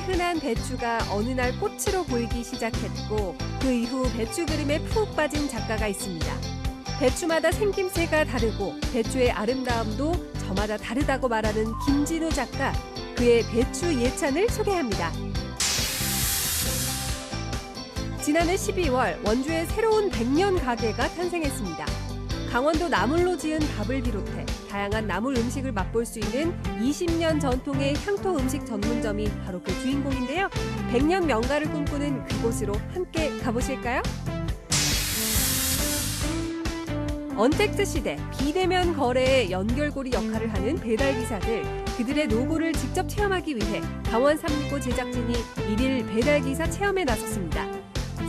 흔한 배추가 어느 날 꽃으로 보이기 시작했고 그 이후 배추 그림에 푹 빠진 작가가 있습니다. 배추마다 생김새가 다르고 배추의 아름다움도 저마다 다르다고 말하는 김진우 작가. 그의 배추 예찬을 소개합니다. 지난해 12월 원주에 새로운 백년 가게가 탄생했습니다. 강원도 나물로 지은 밥을 비롯해 다양한 나물 음식을 맛볼 수 있는 20년 전통의 향토 음식 전문점이 바로 그 주인공인데요. 백년 명가를 꿈꾸는 그곳으로 함께 가보실까요? 언택트 시대 비대면 거래의 연결고리 역할을 하는 배달기사들. 그들의 노고를 직접 체험하기 위해 강원 365 제작진이 1일 배달기사 체험에 나섰습니다.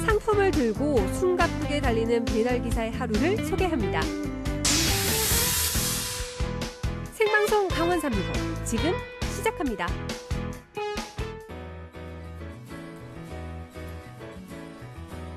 상품을 들고 숨가쁘게 달리는 배달기사의 하루를 소개합니다. 생방송 강원 365 지금 시작합니다.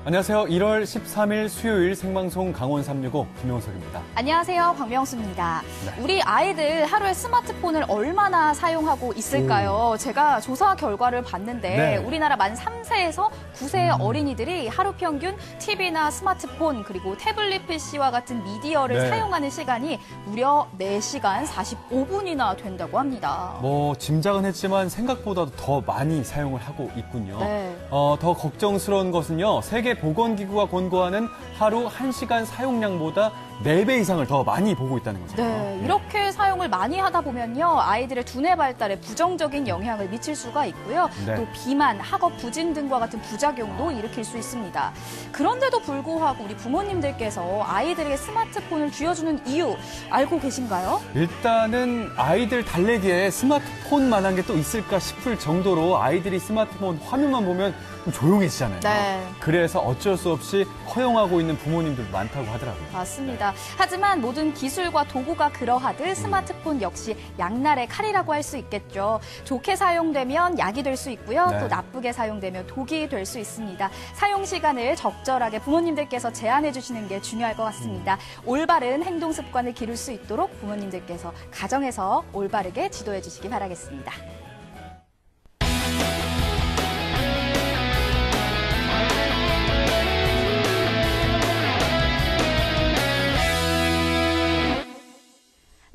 안녕하세요. 1월 13일 수요일 생방송 강원 365 김용석입니다. 안녕하세요. 박명수입니다. 네. 우리 아이들 하루에 스마트폰을 얼마나 사용하고 있을까요? 제가 조사 결과를 봤는데 네. 우리나라 만 3세에서 9세의 어린이들이 하루 평균 TV나 스마트폰 그리고 태블릿 PC와 같은 미디어를 네. 사용하는 시간이 무려 4시간 45분이나 된다고 합니다. 짐작은 했지만 생각보다도 더 많이 사용을 하고 있군요. 네. 더 걱정스러운 것은요. 세계보건기구가 권고하는 하루 1시간 사용량보다 4배 이상을 더 많이 보고 있다는 거죠. 네, 이렇게 사용을 많이 하다 보면요. 아이들의 두뇌 발달에 부정적인 영향을 미칠 수가 있고요. 네. 또 비만, 학업 부진 등과 같은 부작용도 일으킬 수 있습니다. 그런데도 불구하고 우리 부모님들께서 아이들에게 스마트폰을 쥐어주는 이유 알고 계신가요? 일단은 아이들 달래기에 스마트폰만한 게 또 있을까 싶을 정도로 아이들이 스마트폰 화면만 보면 조용해지잖아요. 네. 그래서 어쩔 수 없이 허용하고 있는 부모님들도 많다고 하더라고요. 맞습니다. 하지만 모든 기술과 도구가 그러하듯 스마트폰 역시 양날의 칼이라고 할 수 있겠죠. 좋게 사용되면 약이 될 수 있고요. 네. 또 나쁘게 사용되면 독이 될 수 있습니다. 사용 시간을 적절하게 부모님들께서 제한해 주시는 게 중요할 것 같습니다. 올바른 행동 습관을 기를 수 있도록 부모님들께서 가정에서 올바르게 지도해 주시기 바라겠습니다.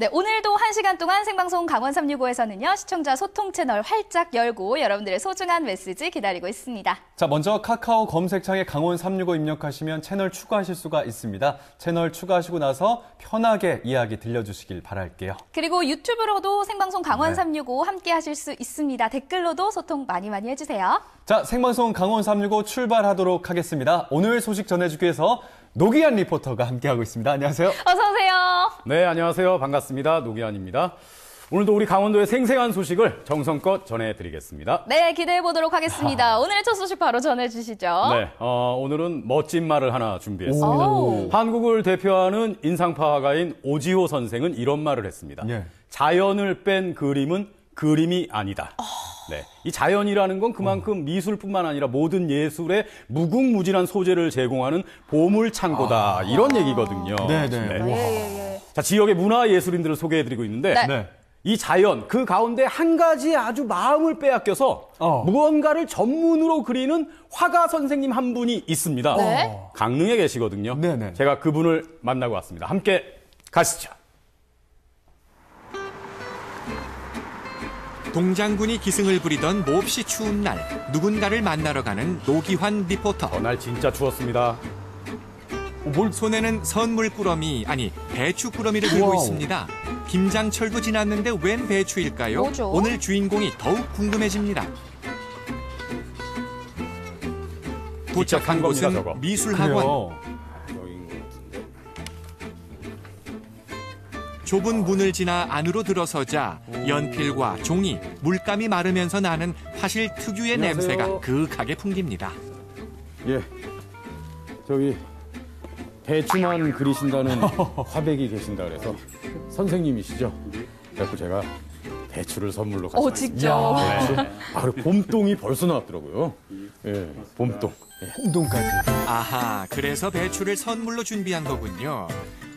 네, 오늘도 1시간 동안 생방송 강원 365에서는요. 시청자 소통 채널 활짝 열고 여러분들의 소중한 메시지 기다리고 있습니다. 자, 먼저 카카오 검색창에 강원 365 입력하시면 채널 추가하실 수가 있습니다. 채널 추가하시고 나서 편하게 이야기 들려주시길 바랄게요. 그리고 유튜브로도 생방송 강원 365 함께 하실 수 있습니다. 댓글로도 소통 많이 해주세요. 자, 생방송 강원 365 출발하도록 하겠습니다. 오늘 소식 전해주기 위해서 노기한 리포터가 함께하고 있습니다. 안녕하세요. 어서 오세요. 네, 안녕하세요. 반갑습니다. 노기한입니다. 오늘도 우리 강원도의 생생한 소식을 정성껏 전해드리겠습니다. 네, 기대해보도록 하겠습니다. 오늘의 첫 소식 바로 전해주시죠. 네, 오늘은 멋진 말을 하나 준비했습니다. 한국을 대표하는 인상파 화가인 오지호 선생은 이런 말을 했습니다. 예. 자연을 뺀 그림은 그림이 아니다. 네, 이 자연이라는 건 그만큼 미술뿐만 아니라 모든 예술에 무궁무진한 소재를 제공하는 보물 창고다. 이런 얘기거든요. 네네. 자, 지역의 문화 예술인들을 소개해드리고 있는데 네. 이 자연 그 가운데 한 가지 아주 마음을 빼앗겨서 무언가를 전문으로 그리는 화가 선생님 한 분이 있습니다. 네. 강릉에 계시거든요. 네네. 제가 그분을 만나고 왔습니다. 함께 가시죠. 동장군이 기승을 부리던 몹시 추운 날 누군가를 만나러 가는 노기환 리포터. 날 진짜 추웠습니다. 손에는 선물 꾸러미 아니 배추 꾸러미를 들고 있습니다. 김장철도 지났는데 웬 배추일까요? 뭐죠? 오늘 주인공이 더욱 궁금해집니다. 도착한 곳은 저거. 미술학원. 좁은 문을 지나 안으로 들어서자 연필과 종이, 물감이 마르면서 나는 화실 특유의 안녕하세요. 냄새가 그윽하게 풍깁니다. 예, 저기 배추만 그리신다는 화백이 계신다 그래서 선생님이시죠? 그래서 제가 배추를 선물로 가져왔습니다. 직접. 네. 그리고 봄동이 벌써 나왔더라고요. 예, 봄동. 홍동까지. 아하, 그래서 배추를 선물로 준비한 거군요.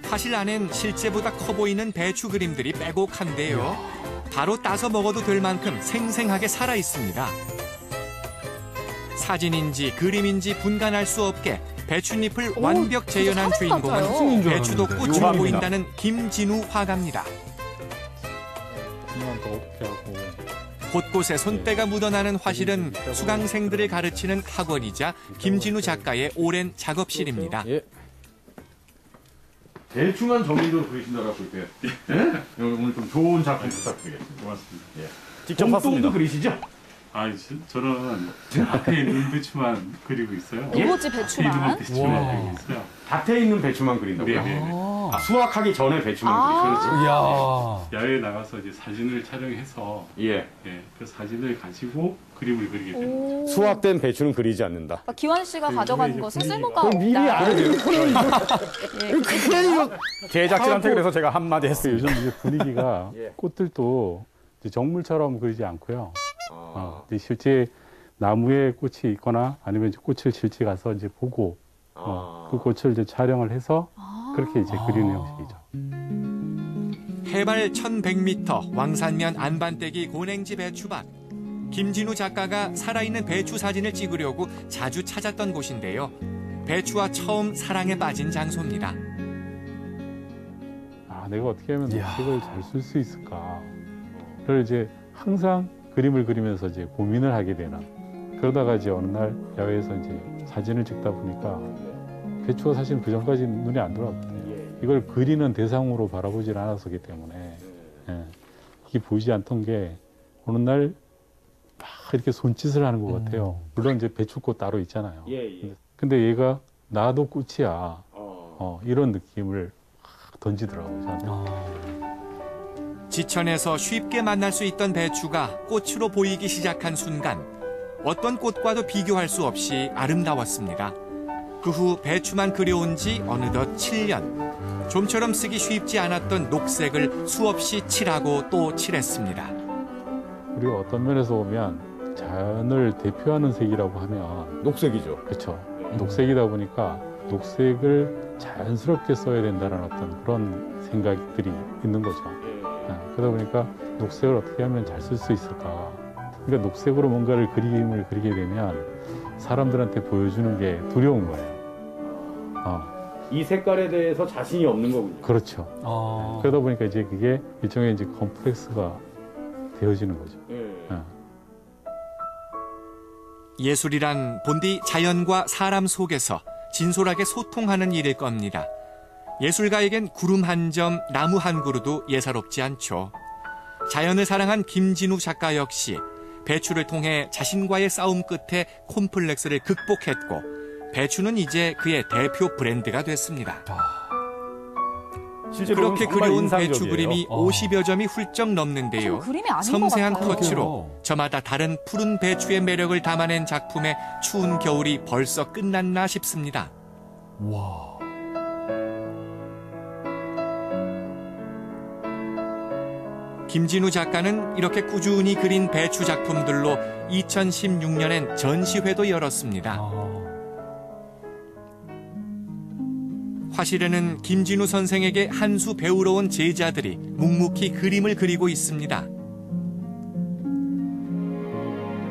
화실 안엔 실제보다 커 보이는 배추 그림들이 빼곡한데요. 바로 따서 먹어도 될 만큼 생생하게 살아 있습니다. 사진인지 그림인지 분간할 수 없게 배춧잎을 완벽 재현한 주인공은 배추도 꽃으로 보인다는 김진우 화가입니다. 곳곳에 손때가 묻어나는 화실은 수강생들을 가르치는 학원이자 김진우 작가의 오랜 작업실입니다. 대충한 정리로 그리신다고 볼게요. 예? 오늘 좀 좋은 작품 부탁드리겠습니다. 고맙습니다. 예. 직접 샀습니다. 그리시죠? 저는 앞에 있는 배추만 그리고 있어요. 오로지 배추만. 그리고 있어요. 밭에 있는 배추만 그린다고요? 네네. 수확하기 전에 배추만 그리시죠? 이야. 야외에 나가서 이제 사진을 촬영해서 예. 그 사진을 가지고 그림을 그리게 됩니다. 수확된 배추는 그리지 않는다. 그러니까 기환 씨가 가져간 것은 쓸모가 없다. 미리 알아요. 제작진한테 그래서 제가 한마디 했습니다. 요즘 이제 분위기가 꽃들도 이제 정물처럼 그리지 않고요. 실제 나무에 꽃이 있거나 아니면 이제 꽃을 실제 가서 이제 보고 그 꽃을 이제 촬영을 해서 그렇게 이제 그리는 형식이죠. 해발 1100m 왕산면 안반대기 고냉지 배추밭. 김진우 작가가 살아있는 배추 사진을 찍으려고 자주 찾았던 곳인데요. 배추와 처음 사랑에 빠진 장소입니다. 내가 어떻게 하면 녹색을 잘 쓸 수 있을까? 그걸 이제 항상 그림을 그리면서 이제 고민을 하게 되는. 그러다가 이제 어느 날 야외에서 이제 사진을 찍다 보니까 배추가 사실 그 전까지 눈에 안 들어왔거든요. 이걸 그리는 대상으로 바라보질 않았었기 때문에 이게 보이지 않던 게 어느 날 막 이렇게 손짓을 하는 것 같아요. 물론 이제 배추꽃 따로 있잖아요. 근데 얘가 나도 꽃이야. 이런 느낌을 던지더라고요, 저한테. 지천에서 쉽게 만날 수 있던 배추가 꽃으로 보이기 시작한 순간 어떤 꽃과도 비교할 수 없이 아름다웠습니다. 그 후 배추만 그려온 지 어느덧 7년. 좀처럼 쓰기 쉽지 않았던 녹색을 수없이 칠하고 또 칠했습니다. 우리가 어떤 면에서 보면 자연을 대표하는 색이라고 하면 녹색이죠. 그렇죠. 녹색이다 보니까 녹색을 자연스럽게 써야 된다는 어떤 그런 생각들이 있는 거죠. 그러다 보니까 녹색을 어떻게 하면 잘 쓸 수 있을까. 그러니까 녹색으로 뭔가를 그림을 그리게 되면 사람들한테 보여주는 게 두려운 거예요. 이 색깔에 대해서 자신이 없는 거군요. 그렇죠. 그러다 보니까 이제 그게 일종의 이제 컴플렉스가 되어지는 거죠. 예술이란 본디 자연과 사람 속에서 진솔하게 소통하는 일일 겁니다. 예술가에겐 구름 한 점, 나무 한 그루도 예사롭지 않죠. 자연을 사랑한 김진우 작가 역시 배추를 통해 자신과의 싸움 끝에 콤플렉스를 극복했고 배추는 이제 그의 대표 브랜드가 됐습니다. 그렇게 그려온 배추 그림이 50여 점이 훌쩍 넘는데요. 섬세한 터치로 저마다 다른 푸른 배추의 매력을 담아낸 작품에 추운 겨울이 벌써 끝났나 싶습니다. 와. 김진우 작가는 이렇게 꾸준히 그린 배추 작품들로 2016년엔 전시회도 열었습니다. 화실에는 김진우 선생에게 한 수 배우러 온 제자들이 묵묵히 그림을 그리고 있습니다.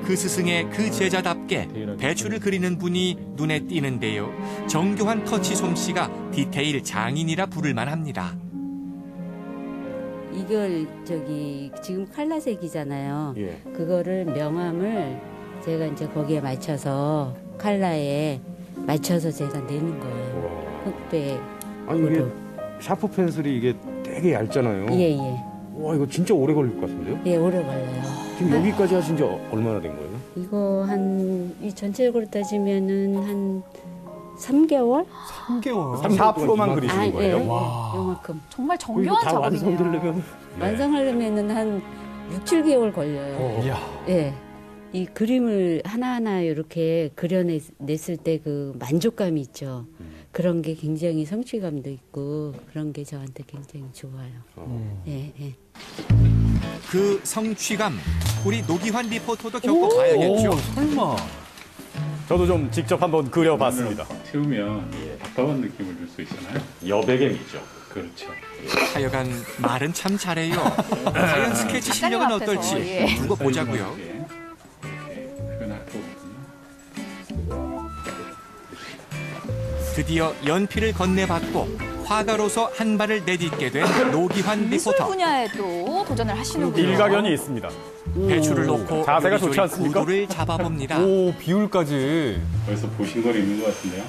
그 스승의 그 제자답게 배추를 그리는 분이 눈에 띄는데요. 정교한 터치 솜씨가 디테일 장인이라 부를 만합니다. 이걸 지금 칼라색이잖아요. 그거를 명암을 제가 이제 거기에 맞춰서 칼라에 맞춰서 제가 내는 거예요. 흑백. 아니 이게 샤프 펜슬이 이게 되게 얇잖아요. 예. 와 이거 진짜 오래 걸릴 것 같은데요? 예, 오래 걸려요. 지금 여기까지 하신 지 얼마나 된 거예요? 이거 이 전체적으로 따지면은 한 3개월? 3개월? 4%만 그리시는 거예요? 예, 요만큼. 정말 정교한 작업이네요. 완성되려면 완성하려면은 한 6, 7개월 걸려요. 예. 이 그림을 하나하나 이렇게 그려냈을 때 그 만족감이 있죠. 그런 게 굉장히 성취감도 있고 그런 게 저한테 굉장히 좋아요. 예. 그 성취감, 우리 노기환 리포터도 겪어봐야겠죠. 설마. 저도 좀 직접 한번 그려봤습니다. 태우면 답답한 느낌을 줄 수 있잖아요. 여백의 미죠. 그렇죠. 하여간 말은 참 잘해요. 과연 스케치 실력은 어떨지 두고 보자고요. 표현할 거거든요. 드디어 연필을 건네받고 화가로서 한 발을 내딛게 된 노기환 미술 리포터. 분야에도 도전을 하시는군요. 일가견이 있습니다. 배추를 놓고 자세가 좋지 않습니까? 구도를 잡아봅니다. 오, 비율까지. 벌써 보신 거리 있는 것 같은데요?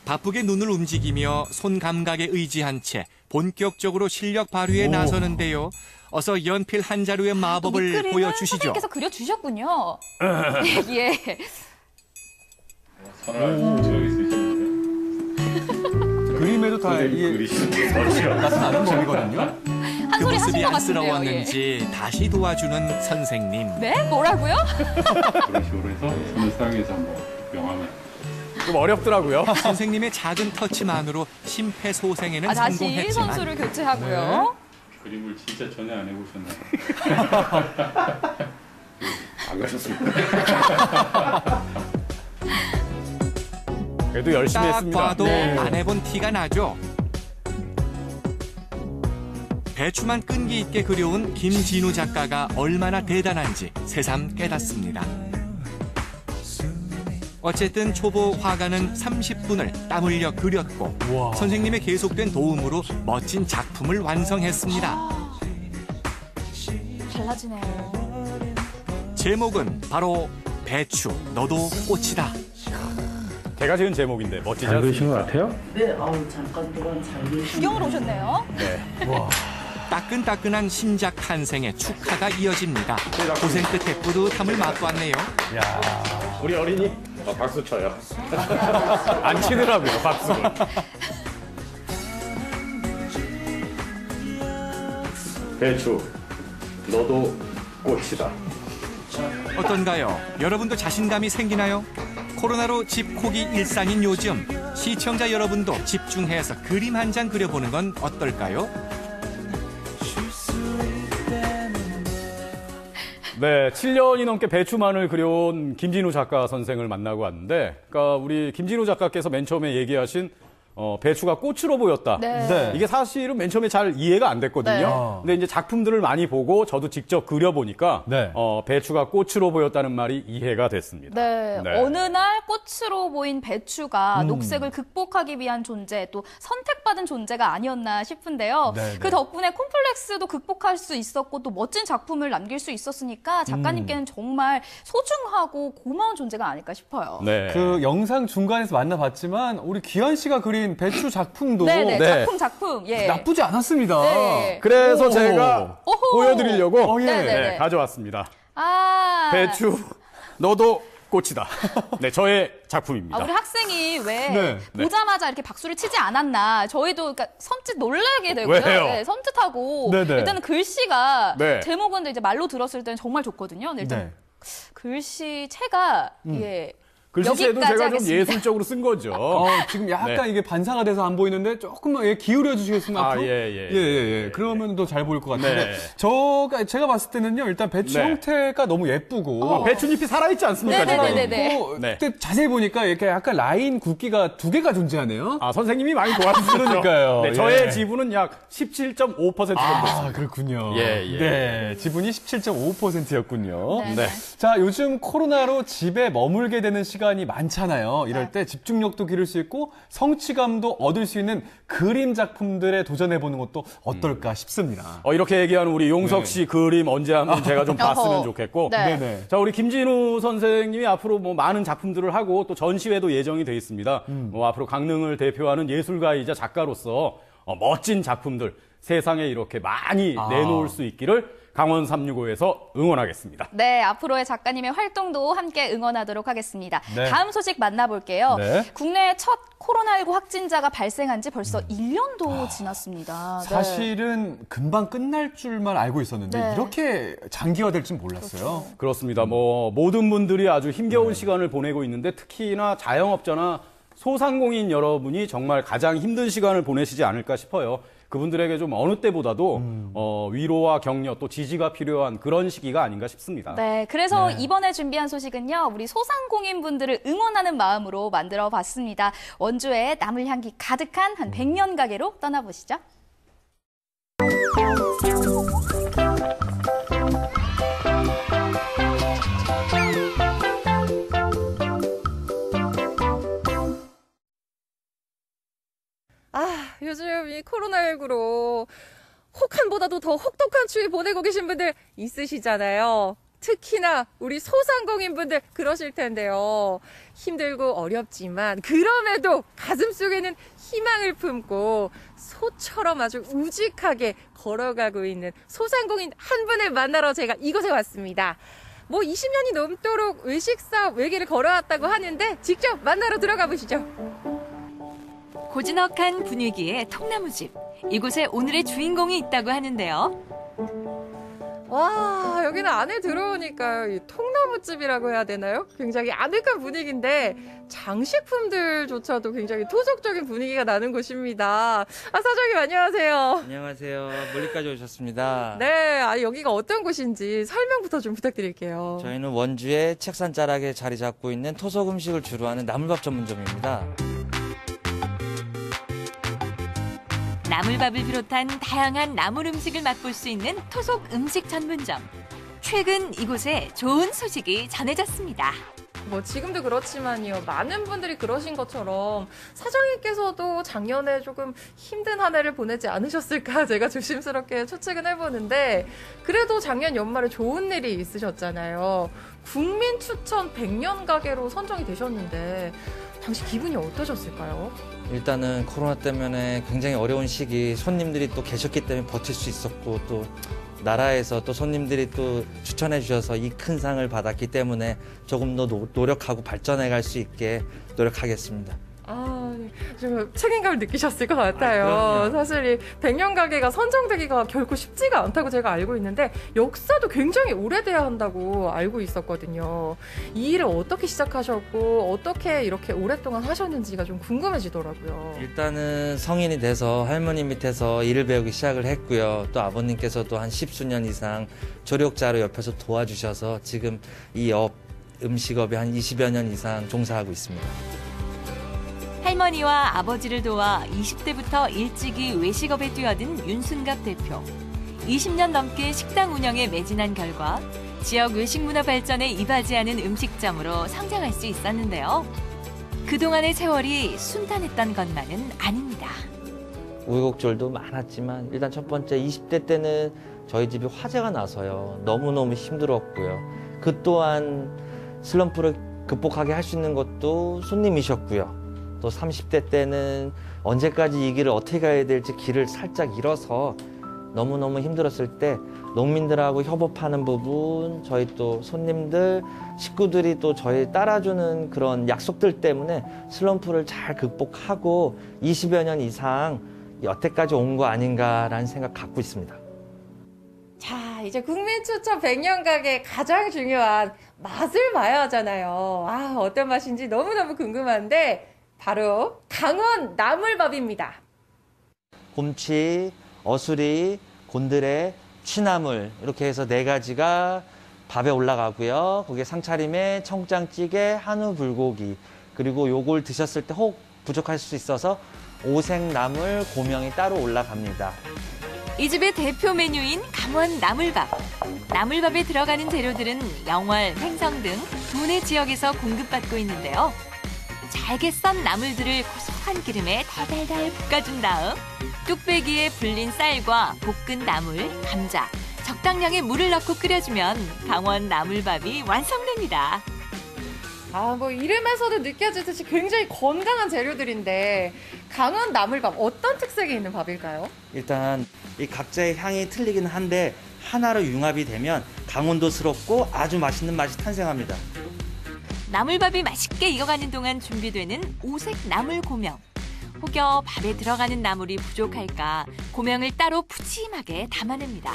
바쁘게 눈을 움직이며 손 감각에 의지한 채 본격적으로 실력 발휘에 나서는데요. 어서 연필 한 자루의 마법을 보여주시죠. 선생님께서 그려주셨군요. 예. 선을 지어 있으시는데 그림에도 다 이게 나타나는 법이거든요. 한 소리 하신 모습이 것 같은데요. 안쓰러웠는지 다시 도와주는 선생님. 네? 뭐라고요? 그런 식으로 해서 손을 사용해서 한번 명함을 좀 어렵더라고요. 선생님의 작은 터치만으로 심폐소생에는 다시 성공했지만 선수를 교체하고요. 그림을 진짜 전혀 안 해보셨나요? 안 가셨습니까? 그래도 열심히 딱 했습니다. 봐도 안 해본 티가 나죠. 배추만 끈기 있게 그려온 김진우 작가가 얼마나 대단한지 새삼 깨닫습니다. 어쨌든 초보 화가는 30분을 땀 흘려 그렸고 우와. 선생님의 계속된 도움으로 멋진 작품을 완성했습니다. 달라지네요. 제목은 바로 배추 너도 꽃이다. 제가 지은 제목인데 멋지지 잘 그리신 것 않습니까? 같아요? 네, 잠깐 동안 잘 계신. 구경을 오셨네요. 따끈따끈한 신작 탄생에 축하가 이어집니다. 고생 끝에 뿌듯함을 맛보았네요. 우리 어린이 박수 쳐요. 안 치더라고요, 박수를. 배추, 너도 꽃이다. 어떤가요? 여러분도 자신감이 생기나요? 코로나로 집콕이 일상인 요즘 시청자 여러분도 집중해서 그림 한 장 그려보는 건 어떨까요? 네, 7년이 넘게 배추만을 그려온 김진우 작가 선생을 만나고 왔는데, 그러니까 우리 김진우 작가께서 맨 처음에 얘기하신 배추가 꽃으로 보였다. 네. 이게 사실은 맨 처음에 잘 이해가 안 됐거든요. 네. 근데 이제 작품들을 많이 보고 저도 직접 그려보니까 네. 배추가 꽃으로 보였다는 말이 이해가 됐습니다. 네. 네. 어느 날 꽃으로 보인 배추가 녹색을 극복하기 위한 존재, 또 선택받은 존재가 아니었나 싶은데요. 네, 그 네. 덕분에 콤플렉스도 극복할 수 있었고 또 멋진 작품을 남길 수 있었으니까 작가님께는 정말 소중하고 고마운 존재가 아닐까 싶어요. 네. 그 영상 중간에서 만나봤지만 우리 기환 씨가 그린 배추 작품도 네네. 네. 작품. 예. 나쁘지 않았습니다. 네. 그래서 오. 제가 오호. 보여드리려고 예. 네네네. 네, 가져왔습니다. 아. 배추, 너도 꽃이다. 네, 저의 작품입니다. 우리 학생이 왜 네. 보자마자 이렇게 박수를 치지 않았나. 저희도 그러니까 선뜻 놀라게 되고요. 왜요? 네, 선뜻하고. 네네. 일단은 글씨가 네. 제목은 이제 말로 들었을 때는 정말 좋거든요. 근데 일단 네. 글씨체가 예. 글씨체도 여기까지 제가 좀 하겠습니다. 예술적으로 쓴 거죠. 지금 약간 네. 이게 반사가 돼서 안 보이는데 조금만 기울여 주시겠으면 앞으로? 예. 그러면 더 잘 보일 것 같은데. 네. 제가 봤을 때는요, 일단 배추 네. 형태가 너무 예쁘고. 배추잎이 살아있지 않습니까? 네네네네. 지금? 네. 네. 근데 자세히 보니까 이렇게 약간 라인 굵기가 두 개가 존재하네요. 선생님이 많이 도와주셨죠. 그러니까요. 네, 예. 저의 지분은 약 17.5% 정도 있습니다. 그렇군요. 예. 네, 지분이 17.5%였군요. 네. 네. 자, 요즘 코로나로 집에 머물게 되는 시간이 많잖아요. 이럴 때 집중력도 기를 수 있고 성취감도 얻을 수 있는 그림 작품들에 도전해보는 것도 어떨까 싶습니다. 이렇게 얘기하는 우리 용석 씨 그림 언제 한번 제가 좀 봤으면 어허. 좋겠고. 네. 네네. 자, 우리 김진우 선생님이 앞으로 뭐 많은 작품들을 하고 또 전시회도 예정이 돼 있습니다. 앞으로 강릉을 대표하는 예술가이자 작가로서 멋진 작품들 세상에 이렇게 많이 내놓을 수 있기를 강원 365에서 응원하겠습니다. 네, 앞으로의 작가님의 활동도 함께 응원하도록 하겠습니다. 네. 다음 소식 만나볼게요. 네. 국내에 첫 코로나19 확진자가 발생한 지 벌써 1년도 지났습니다. 네. 사실은 금방 끝날 줄만 알고 있었는데 네. 이렇게 장기화될 줄 몰랐어요. 그렇습니다. 모든 분들이 아주 힘겨운 시간을 보내고 있는데 특히나 자영업자나 소상공인 여러분이 정말 가장 힘든 시간을 보내시지 않을까 싶어요. 그분들에게 좀 어느 때보다도 위로와 격려 또 지지가 필요한 그런 시기가 아닌가 싶습니다. 네, 그래서 이번에 준비한 소식은요, 우리 소상공인 분들을 응원하는 마음으로 만들어 봤습니다. 원주의 나물 향기 가득한 한 100년 가게로 떠나보시죠. 요즘 이 코로나19로 혹한보다도 더 혹독한 추위 보내고 계신 분들 있으시잖아요. 특히나 우리 소상공인분들 그러실 텐데요. 힘들고 어렵지만 그럼에도 가슴속에는 희망을 품고 소처럼 아주 우직하게 걸어가고 있는 소상공인 한 분을 만나러 제가 이곳에 왔습니다. 20년이 넘도록 외식사업 외길을 걸어왔다고 하는데 직접 만나러 들어가 보시죠. 고즈넉한 분위기의 통나무집. 이곳에 오늘의 주인공이 있다고 하는데요. 와, 여기는 안에 들어오니까 이 통나무집이라고 해야 되나요? 굉장히 아늑한 분위기인데 장식품들조차도 굉장히 토속적인 분위기가 나는 곳입니다. 사장님 안녕하세요. 안녕하세요. 멀리까지 오셨습니다. 네, 여기가 어떤 곳인지 설명부터 좀 부탁드릴게요. 저희는 원주의 책산 자락에 자리 잡고 있는 토속 음식을 주로 하는 나물밥 전문점입니다. 나물밥을 비롯한 다양한 나물 음식을 맛볼 수 있는 토속 음식 전문점. 최근 이곳에 좋은 소식이 전해졌습니다. 지금도 그렇지만요. 많은 분들이 그러신 것처럼 사장님께서도 작년에 조금 힘든 한 해를 보내지 않으셨을까 제가 조심스럽게 추측은 해보는데 그래도 작년 연말에 좋은 일이 있으셨잖아요. 국민 추천 100년 가게로 선정이 되셨는데 당시 기분이 어떠셨을까요? 일단은 코로나 때문에 굉장히 어려운 시기 손님들이 또 계셨기 때문에 버틸 수 있었고 또 나라에서 또 손님들이 또 추천해 주셔서 이 큰 상을 받았기 때문에 조금 더 노력하고 발전해 갈 수 있게 노력하겠습니다. 좀 책임감을 느끼셨을 것 같아요. 사실 이 100년 가게가 선정되기가 결코 쉽지가 않다고 제가 알고 있는데 역사도 굉장히 오래돼야 한다고 알고 있었거든요. 이 일을 어떻게 시작하셨고 어떻게 이렇게 오랫동안 하셨는지가 좀 궁금해지더라고요. 일단은 성인이 돼서 할머니 밑에서 일을 배우기 시작을 했고요. 또 아버님께서도 한 10수년 이상 조력자로 옆에서 도와주셔서 지금 이 음식업에 한 20여 년 이상 종사하고 있습니다. 할머니와 아버지를 도와 20대부터 일찍이 외식업에 뛰어든 윤순갑 대표. 20년 넘게 식당 운영에 매진한 결과 지역 외식 문화 발전에 이바지하는 음식점으로 성장할 수 있었는데요. 그동안의 세월이 순탄했던 것만은 아닙니다. 우여곡절도 많았지만 일단 첫 번째 20대 때는 저희 집이 화재가 나서요. 너무너무 힘들었고요. 그 또한 슬럼프를 극복하게 할 수 있는 것도 손님이셨고요. 또 30대 때는 언제까지 이 길을 어떻게 가야 될지 길을 살짝 잃어서 너무너무 힘들었을 때 농민들하고 협업하는 부분, 저희 또 손님들, 식구들이 또 저희 따라주는 그런 약속들 때문에 슬럼프를 잘 극복하고 20여 년 이상 여태까지 온 거 아닌가라는 생각 갖고 있습니다. 자, 이제 국민 추천 100년 가게 가장 중요한 맛을 봐야 하잖아요. 어떤 맛인지 너무너무 궁금한데 바로 강원 나물밥입니다. 곰치, 어수리, 곤드레, 취나물 이렇게 해서 4가지가 밥에 올라가고요. 거기에 상차림에 청장찌개, 한우 불고기 그리고 요걸 드셨을 때 혹 부족할 수 있어서 오색나물 고명이 따로 올라갑니다. 이 집의 대표 메뉴인 강원 나물밥. 나물밥에 들어가는 재료들은 영월, 횡성 등 도내 지역에서 공급받고 있는데요. 잘게 썬 나물들을 고소한 기름에 달달달 볶아준 다음 뚝배기에 불린 쌀과 볶은 나물, 감자, 적당량의 물을 넣고 끓여주면 강원 나물밥이 완성됩니다. 이름에서도 느껴지듯이 굉장히 건강한 재료들인데 강원 나물밥 어떤 특색이 있는 밥일까요? 일단 이 각자의 향이 틀리긴 한데 하나로 융합이 되면 강원도스럽고 아주 맛있는 맛이 탄생합니다. 나물밥이 맛있게 익어가는 동안 준비되는 오색 나물 고명. 혹여 밥에 들어가는 나물이 부족할까 고명을 따로 푸짐하게 담아냅니다.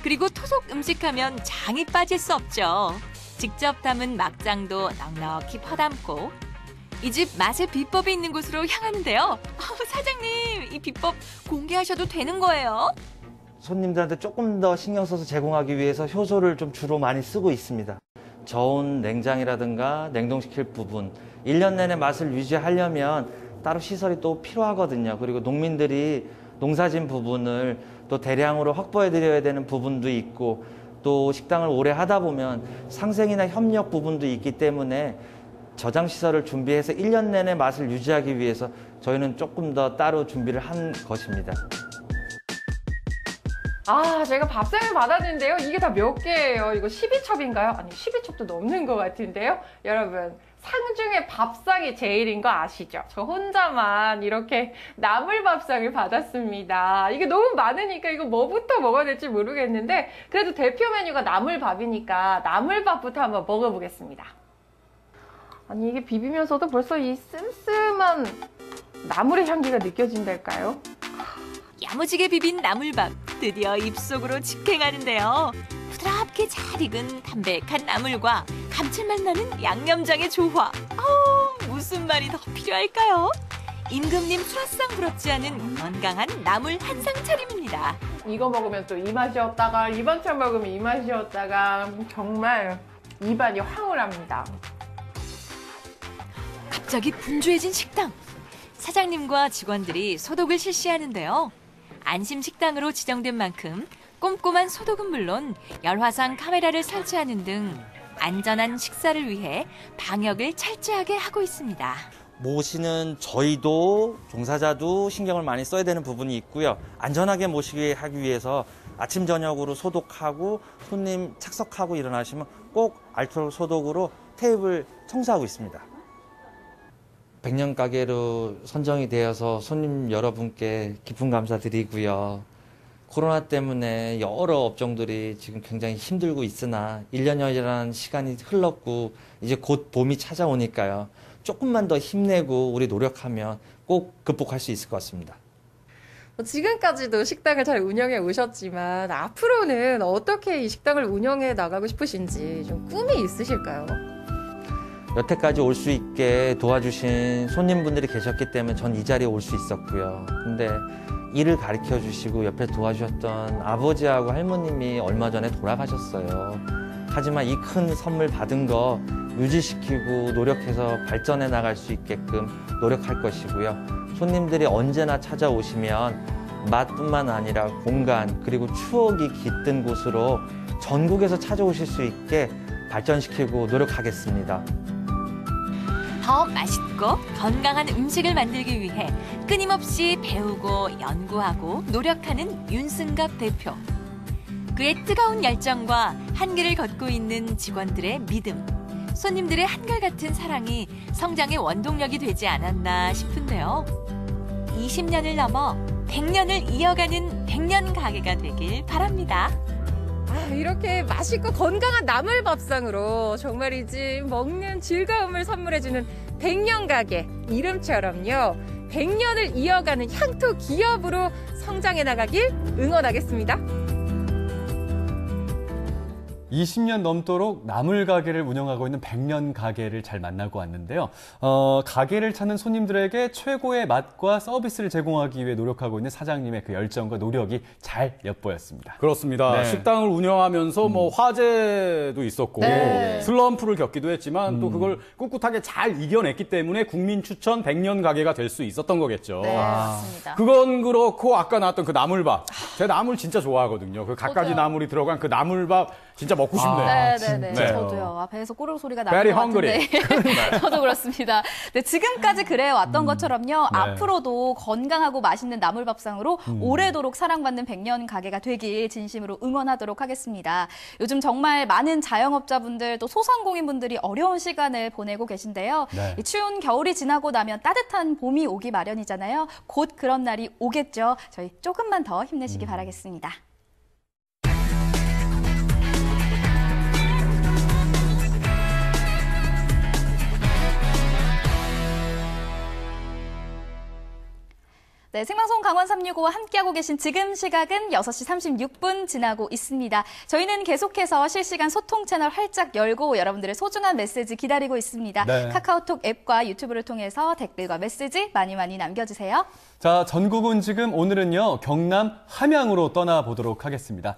그리고 토속 음식하면 장이 빠질 수 없죠. 직접 담은 막장도 넉넉히 퍼담고 이 집 맛의 비법이 있는 곳으로 향하는데요. 사장님, 이 비법 공개하셔도 되는 거예요? 손님들한테 조금 더 신경 써서 제공하기 위해서 효소를 좀 주로 많이 쓰고 있습니다. 저온 냉장이라든가 냉동시킬 부분 1년 내내 맛을 유지하려면 따로 시설이 또 필요하거든요. 그리고 농민들이 농사진 부분을 또 대량으로 확보해 드려야 되는 부분도 있고 또 식당을 오래 하다 보면 상생이나 협력 부분도 있기 때문에 저장 시설을 준비해서 1년 내내 맛을 유지하기 위해서 저희는 조금 더 따로 준비를 한 것입니다. 제가 밥상을 받았는데요. 이게 다 몇 개예요? 이거 12첩인가요? 아니, 12첩도 넘는 것 같은데요. 여러분, 상 중에 밥상이 제일인 거 아시죠? 저 혼자만 이렇게 나물 밥상을 받았습니다. 이게 너무 많으니까 이거 뭐부터 먹어야 될지 모르겠는데 그래도 대표 메뉴가 나물밥이니까 나물밥부터 한번 먹어보겠습니다. 아니, 이게 비비면서도 벌써 이 슴슴한 나물의 향기가 느껴진달까요? 야무지게 비빈 나물밥 드디어 입속으로 직행하는데요. 부드럽게 잘 익은 담백한 나물과 감칠맛 나는 양념장의 조화. 무슨 말이 더 필요할까요? 임금님 수라상 부럽지 않은 건강한 나물 한상 차림입니다. 이거 먹으면 또 이 맛이었다가 이 반찬 먹으면 이 맛이었다가 정말 입안이 황홀합니다. 갑자기 분주해진 식당. 사장님과 직원들이 소독을 실시하는데요. 안심 식당으로 지정된 만큼 꼼꼼한 소독은 물론 열화상 카메라를 설치하는 등 안전한 식사를 위해 방역을 철저하게 하고 있습니다. 모시는 저희도 종사자도 신경을 많이 써야 되는 부분이 있고요. 안전하게 모시게 하기 위해서 아침 저녁으로 소독하고 손님 착석하고 일어나시면 꼭 알코올 소독으로 테이블 청소하고 있습니다. 100년 가게로 선정이 되어서 손님 여러분께 깊은 감사드리고요. 코로나 때문에 여러 업종들이 지금 굉장히 힘들고 있으나 1년여라는 시간이 흘렀고 이제 곧 봄이 찾아오니까요. 조금만 더 힘내고 우리 노력하면 꼭 극복할 수 있을 것 같습니다. 지금까지도 식당을 잘 운영해 오셨지만 앞으로는 어떻게 이 식당을 운영해 나가고 싶으신지 좀 꿈이 있으실까요? 여태까지 올 수 있게 도와주신 손님분들이 계셨기 때문에 전 이 자리에 올 수 있었고요. 근데 일을 가르쳐 주시고 옆에 도와주셨던 아버지하고 할머님이 얼마 전에 돌아가셨어요. 하지만 이 큰 선물 받은 거 유지시키고 노력해서 발전해 나갈 수 있게끔 노력할 것이고요. 손님들이 언제나 찾아오시면 맛뿐만 아니라 공간 그리고 추억이 깃든 곳으로 전국에서 찾아오실 수 있게 발전시키고 노력하겠습니다. 더 맛있고 건강한 음식을 만들기 위해 끊임없이 배우고 연구하고 노력하는 윤승갑 대표. 그의 뜨거운 열정과 한길을 걷고 있는 직원들의 믿음, 손님들의 한결같은 사랑이 성장의 원동력이 되지 않았나 싶은데요. 20년을 넘어 100년을 이어가는 100년 가게가 되길 바랍니다. 이렇게 맛있고 건강한 나물 밥상으로 정말이지 먹는 즐거움을 선물해주는 100년 가게 이름처럼요. 100년을 이어가는 향토 기업으로 성장해 나가길 응원하겠습니다. 20년 넘도록 나물 가게를 운영하고 있는 100년 가게를 잘 만나고 왔는데요. 가게를 찾는 손님들에게 최고의 맛과 서비스를 제공하기 위해 노력하고 있는 사장님의 그 열정과 노력이 잘 엿보였습니다. 그렇습니다. 네. 식당을 운영하면서 뭐 화재도 있었고 네. 슬럼프를 겪기도 했지만 또 그걸 꿋꿋하게 잘 이겨냈기 때문에 국민 추천 100년 가게가 될 수 있었던 거겠죠. 네, 맞습니다. 그건 그렇고 아까 나왔던 그 나물밥. 제가 나물 진짜 좋아하거든요. 그 갖가지 나물이 들어간 그 나물밥 진짜 먹고 싶네요. 네네네. 저도요. 배에서 꼬르륵 소리가 Very 나는 것 같은데. hungry. 저도 그렇습니다. 네, 지금까지 그래 왔던 것처럼요. 네. 앞으로도 건강하고 맛있는 나물밥상으로 오래도록 사랑받는 100년 가게가 되길 진심으로 응원하도록 하겠습니다. 요즘 정말 많은 자영업자분들 또 소상공인분들이 어려운 시간을 보내고 계신데요. 네. 이 추운 겨울이 지나고 나면 따뜻한 봄이 오기 마련이잖아요. 곧 그런 날이 오겠죠. 저희 조금만 더 힘내시기 바라겠습니다. 네, 생방송 강원 365와 함께하고 계신 지금 시각은 6시 36분 지나고 있습니다. 저희는 계속해서 실시간 소통 채널 활짝 열고 여러분들의 소중한 메시지 기다리고 있습니다. 네. 카카오톡 앱과 유튜브를 통해서 댓글과 메시지 많이 남겨주세요. 자, 전국은 지금 오늘은요, 경남 함양으로 떠나보도록 하겠습니다.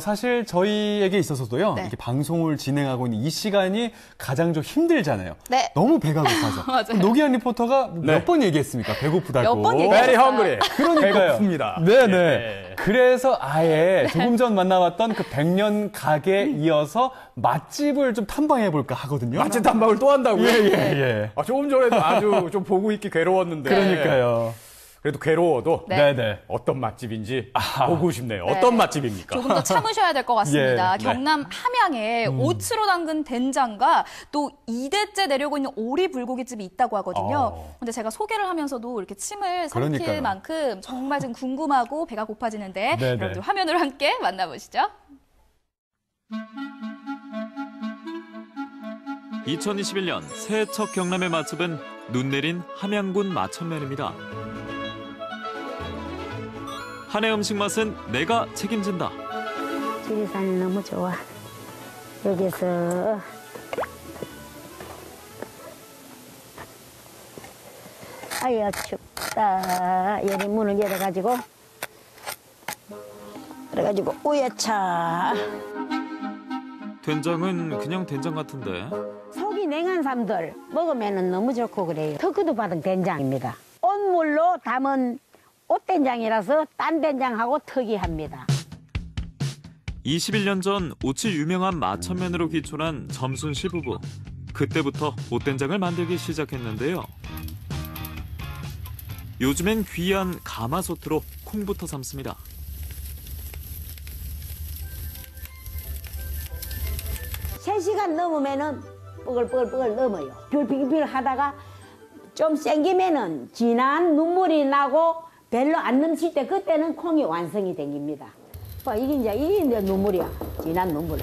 사실 저희에게 있어서도요, 네. 이렇게 방송을 진행하고 있는 이 시간이 가장 좀 힘들잖아요. 네. 너무 배가 고파서. 맞아요. 노기한 리포터가 몇 번 얘기했습니까? 배고프다고. 몇 번 얘기하셨어요. 헝그리. 그러니까요. 배고픕니다. 네네. 예. 그래서 아예 조금 전 만나봤던 그 백년 가게에 이어서 맛집을 좀 탐방해볼까 하거든요. 맛집 탐방을 또 한다고요? 예. 조금 전에도 아주 좀 보고 있기 괴로웠는데. 그러니까요. 그래도 괴로워도 네네. 어떤 맛집인지 보고 싶네요. 네. 어떤 맛집입니까? 조금 더 참으셔야 될 것 같습니다. 예, 네. 경남 함양에 오츠로 담근 된장과 또 2대째 내려오고 있는 오리 불고기집이 있다고 하거든요. 근데 제가 소개를 하면서도 이렇게 침을 삼킬 그러니까요. 만큼 정말 지금 궁금하고 배가 고파지는데 네네. 여러분들 화면으로 함께 만나보시죠. 2021년 새해 첫 경남의 맛집은 눈 내린 함양군 마천면입니다. 한 해 음식 맛은 내가 책임진다. 지리산이 너무 좋아. 여기서 아야 춥다. 열이 문을 열어가지고 그래가지고 우여차. 된장은 그냥 된장 같은데. 속이 냉한 사람들 먹으면 너무 좋고 그래요. 특허도 받은 된장입니다. 온물로 담은 옷된장이라서 딴 된장하고 특이합니다. 21년 전 오치 유명한 마천면으로 기촌한 점순 씨 부부. 그때부터 옷된장을 만들기 시작했는데요. 요즘엔 귀한 가마솥으로 콩부터 삶습니다. 세 시간 넘으면은 뽀글뽀글 넘어요. 뷰비빌 하다가 좀 생기면은 진한 눈물이 나고 별로 안 넘칠 때 그때는 콩이 완성이 됩니다. 이게 이제 눈물이야. 진한 눈물.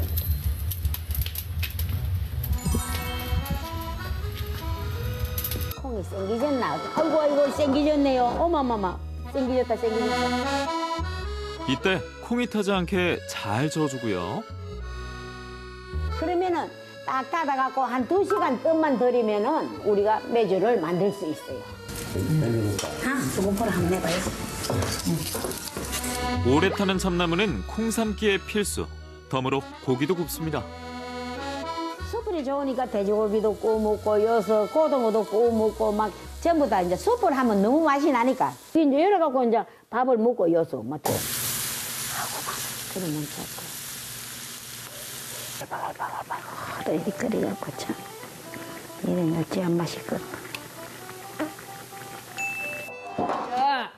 콩이 생기졌나? 아이고 생기졌네요. 어마마마 생기졌다. 이때 콩이 타지 않게 잘 저어주고요. 그러면은 딱 닫아갖고 한 2시간 뜸만 들이면은 우리가 메주를 만들 수 있어요. 수분포를 한번 해봐요. 오래 타는 참나무는 콩 삶기에 필수. 덤으로 고기도 굽습니다. 숯불이 좋으니까 돼지고기도 구워 먹고 여서 고등어도 구워 먹고 막 전부 다 이제 숯불 하면 너무 맛이 나니까 이제 열어갖고 이제 밥을 먹고 여서 맞죠? 하고 막 그러면 좋고. 또 이렇게 끓여갖고 참 이런 어찌한 맛있거든. 자,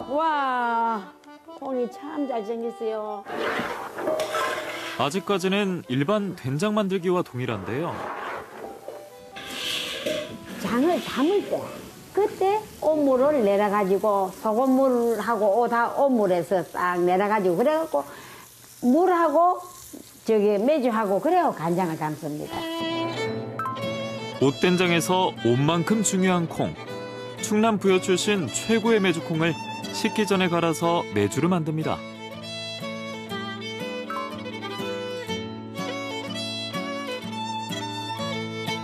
와 콩이 참 잘생겼어요. 아직까지는 일반 된장 만들기와 동일한데요. 장을 담을 때 그때 옷물을 내려가지고 소금물하고 옷물에서 싹 내려가지고 그래갖고 물하고 메주하고 그래야 간장을 담습니다. 옷된장에서 옷만큼 중요한 콩. 충남 부여 출신 최고의 메주콩을 식기 전에 갈아서 메주를 만듭니다.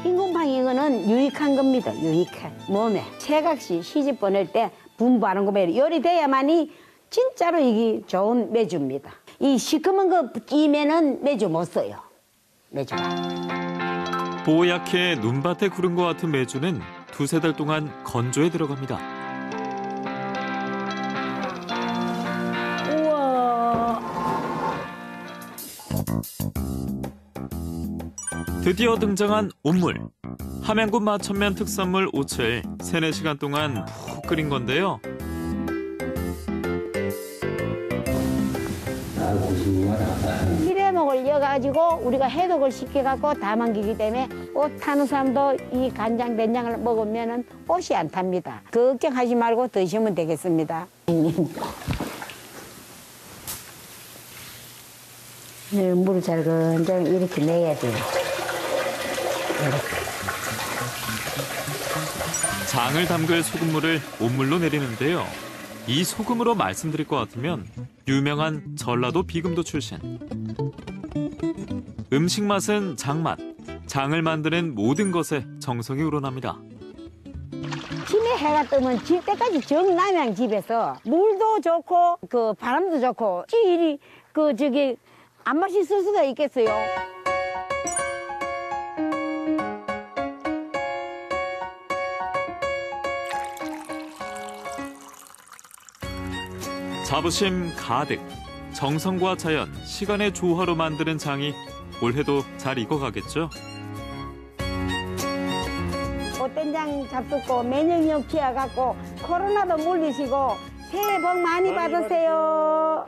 흰곰팡이 이거는 유익한 겁니다. 유익해. 몸에 체각시 시집 보낼 때 분부하는 거 매일 열이 돼야만이 진짜로 이게 좋은 메주입니다. 이 시커먼 거 끼면은 메주 못 써요. 메주가. 뽀얗게 눈밭에 구른 것 같은 메주는 2-3달 동안 건조에 들어갑니다. 우와. 드디어 등장한 옷물. 함양군 마천면 특산물 옷을 3-4시간 동안 푹 끓인 건데요. 기레목을 이어가지고 우리가 해독을 시켜갖고 담아기기 때문에 옷 타는 사람도 이 간장, 된장을 먹으면 옷이 안 탑니다. 걱정하지 말고 드시면 되겠습니다. 네, 물을 잘근잘 이렇게 내야 돼요. 장을 담글 소금물을 옷물로 내리는데요. 이 소금으로 말씀드릴 것 같으면 유명한 전라도 비금도 출신. 음식 맛은 장맛. 장을 만드는 모든 것에 정성이 우러납니다. 침에 해가 뜨면 질 때까지 정남양 집에서 물도 좋고 그 바람도 좋고 일이 안 맛있을 수가 있겠어요. 자부심 가득, 정성과 자연, 시간의 조화로 만드는 장이 올해도 잘 익어가겠죠? 꽃된장 잡숫고 면역력 키워갖고 코로나도 물리시고 새해 복 많이 받으세요.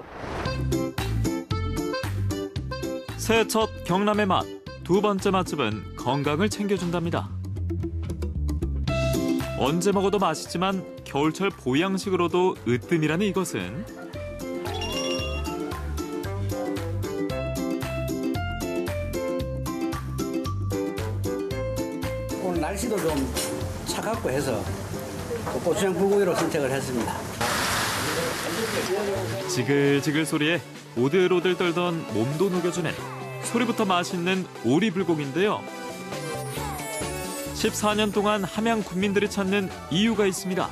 새해 첫 경남의 맛, 두 번째 맛집은 건강을 챙겨준답니다. 언제 먹어도 맛있지만 겨울철 보양식으로도 으뜸이라는 이것은 오늘 날씨도 좀 차갑고 해서 고추장 불고기로 선택을 했습니다. 지글지글 소리에 오들오들 떨던 몸도 녹여주는 소리부터 맛있는 오리불고기인데요. 14년 동안 함양 군민들이 찾는 이유가 있습니다.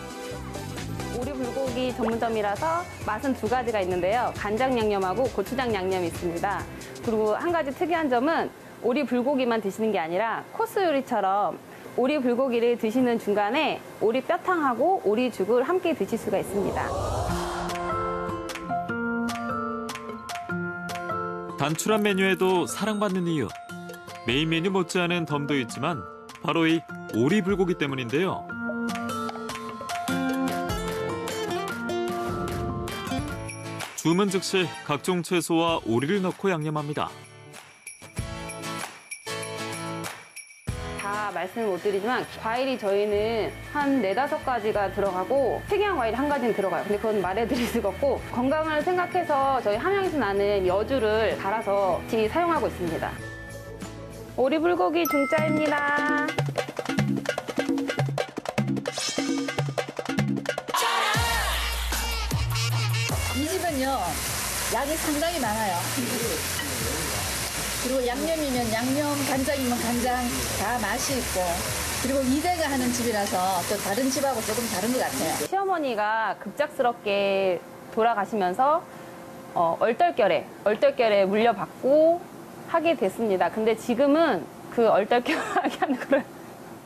오리불고기 전문점이라서 맛은 두 가지가 있는데요. 간장 양념하고 고추장 양념이 있습니다. 그리고 한 가지 특이한 점은 오리불고기만 드시는 게 아니라 코스 요리처럼 오리불고기를 드시는 중간에 오리뼈탕하고 오리죽을 함께 드실 수가 있습니다. 단출한 메뉴에도 사랑받는 이유. 메인 메뉴 못지않은 덤도 있지만 바로 이 오리불고기 때문인데요. 주문 즉시 각종 채소와 오리를 넣고 양념합니다. 다 말씀을 못 드리지만 과일이 저희는 한 4-5가지가 들어가고 특이한 과일이 한 가지는 들어가요. 근데 그건 말해드릴 수가 없고 건강을 생각해서 저희 함양에서 나는 여주를 갈아서 같이 사용하고 있습니다. 오리불고기 중짜입니다. 이 집은요, 양이 상당히 많아요. 그리고 양념이면 양념, 간장이면 간장, 다 맛이 있고. 그리고 2대가 하는 집이라서 또 다른 집하고 조금 다른 것 같아요. 시어머니가 급작스럽게 돌아가시면서 얼떨결에 물려받고 하게 됐습니다. 근데 지금은 그 얼떨결하게 하는 거를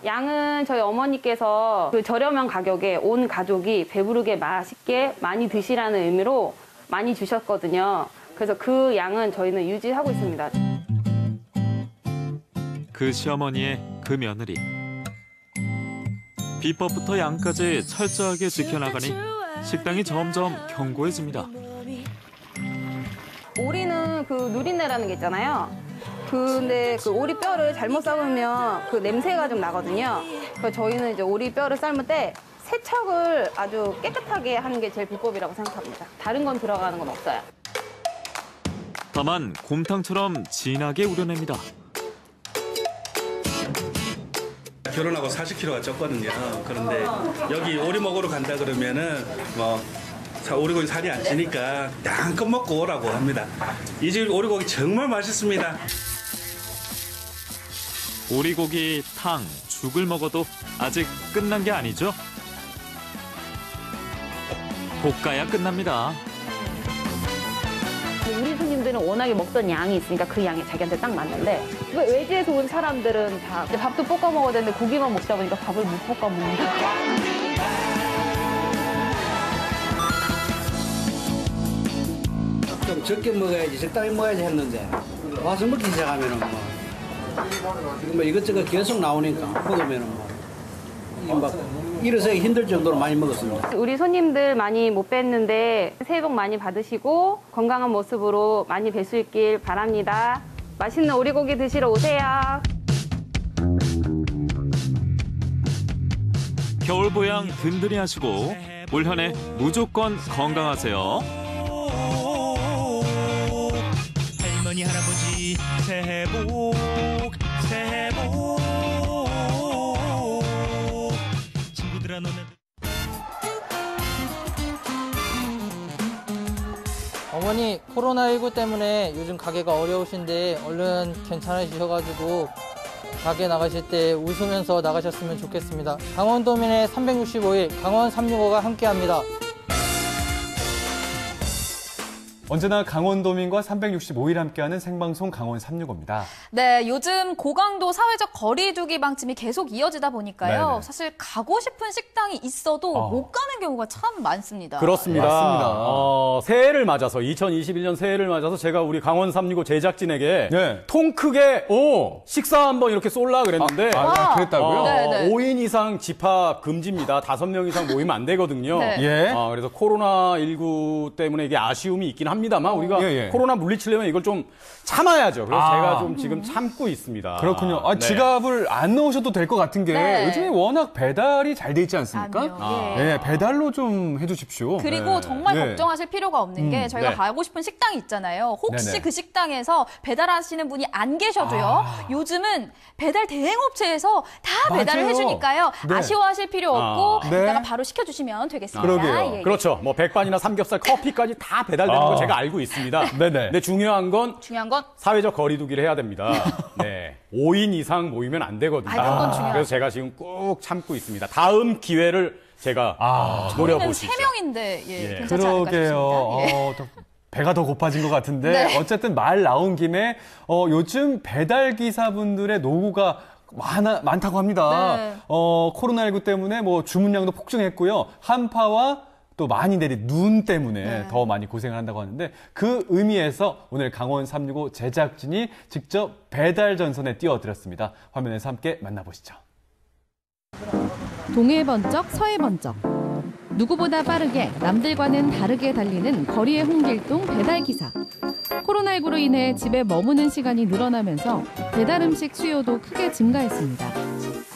양은 저희 어머니께서 그 저렴한 가격에 온 가족이 배부르게 맛있게 많이 드시라는 의미로 많이 주셨거든요. 그래서 그 양은 저희는 유지하고 있습니다. 그 시어머니의 그 며느리. 비법부터 양까지 철저하게 지켜나가니 식당이 점점 견고해집니다. 오리는 그 누린내라는 게 있잖아요. 근데 그 오리 뼈를 잘못 삶으면 그 냄새가 좀 나거든요. 그래서 저희는 이제 오리 뼈를 삶을 때 세척을 아주 깨끗하게 하는 게 제일 비법이라고 생각합니다. 다른 건 들어가는 건 없어요. 다만 곰탕처럼 진하게 우려냅니다. 결혼하고 40kg가 쪘거든요. 그런데 여기 오리 먹으러 간다 그러면은 오리고기 살이 안 찌니까 양껏 먹고 오라고 합니다. 이 집 오리고기 정말 맛있습니다. 오리고기, 탕, 죽을 먹어도 아직 끝난 게 아니죠? 볶아야 끝납니다. 우리 손님들은 워낙에 먹던 양이 있으니까 그 양이 자기한테 딱 맞는데 외지에서 온 사람들은 다 밥도 볶아 먹어야 되는데 고기만 먹다 보니까 밥을 못 볶아 먹는다. 좀 적게 먹어야지, 적당히 먹어야지 했는데 와서 먹기 시작하면은 뭐 이것저것 계속 나오니까 먹으면은 막 일어서기 힘들 정도로 많이 먹었습니다. 우리 손님들 많이 못 뵀는데 새해 복 많이 받으시고 건강한 모습으로 많이 뵐 수 있길 바랍니다. 맛있는 오리고기 드시러 오세요. 겨울 보양 든든히 하시고 올 한 해 무조건 건강하세요. 할머니 할아버지 새해 복 새해 복 친구들아 너네 어머니 코로나19 때문에 요즘 가게가 어려우신데 얼른 괜찮으셔가지고 가게 나가실 때 웃으면서 나가셨으면 좋겠습니다. 강원도민의 365일 강원 365가 함께합니다. 언제나 강원도민과 365일 함께하는 생방송 강원 365입니다. 네, 요즘 고강도 사회적 거리두기 방침이 계속 이어지다 보니까요. 네네. 사실 가고 싶은 식당이 있어도 못 가는 경우가 참 많습니다. 그렇습니다. 맞습니다. 새해를 맞아서 2021년 새해를 맞아서 제가 우리 강원 365 제작진에게 통 크게 식사 한번 이렇게 쏠라 그랬는데 그랬다고요? 5인 이상 집합 금지입니다. 5명 이상 모이면 안 되거든요. 네. 그래서 코로나19 때문에 이게 아쉬움이 있긴 합니다만 우리가 코로나 물리치려면 이걸 좀 참아야죠. 그래서 제가 좀 지금 참고 있습니다. 그렇군요. 지갑을 안 넣으셔도 될 것 같은 게 요즘에 워낙 배달이 잘 돼 있지 않습니까? 배달로 좀 해주십시오. 그리고 정말 걱정하실 필요가 없는 게 저희가 가고 싶은 식당이 있잖아요. 혹시 그 식당에서 배달하시는 분이 안 계셔도요. 요즘은 배달 대행업체에서 다 배달을 해주니까요. 아쉬워하실 필요 없고 이따가 바로 시켜주시면 되겠습니다. 그러게요. 그렇죠. 뭐 백반이나 삼겹살, 커피까지 다 배달되는 거 제가 알고 있습니다. 근데 중요한 건 사회적 거리두기를 해야 됩니다. 5인 이상 모이면 안 되거든요. 그래서 제가 지금 꾹 참고 있습니다. 다음 기회를 제가 노려보시죠. 3명인데 괜찮지 않을까 싶습니다. 배가 더 고파진 것 같은데 어쨌든 말 나온 김에 요즘 배달 기사분들의 노고가 많다고 합니다. 코로나19 때문에 뭐 주문량도 폭증했고요. 한파와 또 많이 내린 눈 때문에 더 많이 고생을 한다고 하는데 그 의미에서 오늘 강원 365 제작진이 직접 배달 전선에 띄워드렸습니다. 화면에서 함께 만나보시죠. 동해 번쩍 서해 번쩍 누구보다 빠르게 남들과는 다르게 달리는 거리의 홍길동 배달기사. 코로나19로 인해 집에 머무는 시간이 늘어나면서 배달 음식 수요도 크게 증가했습니다.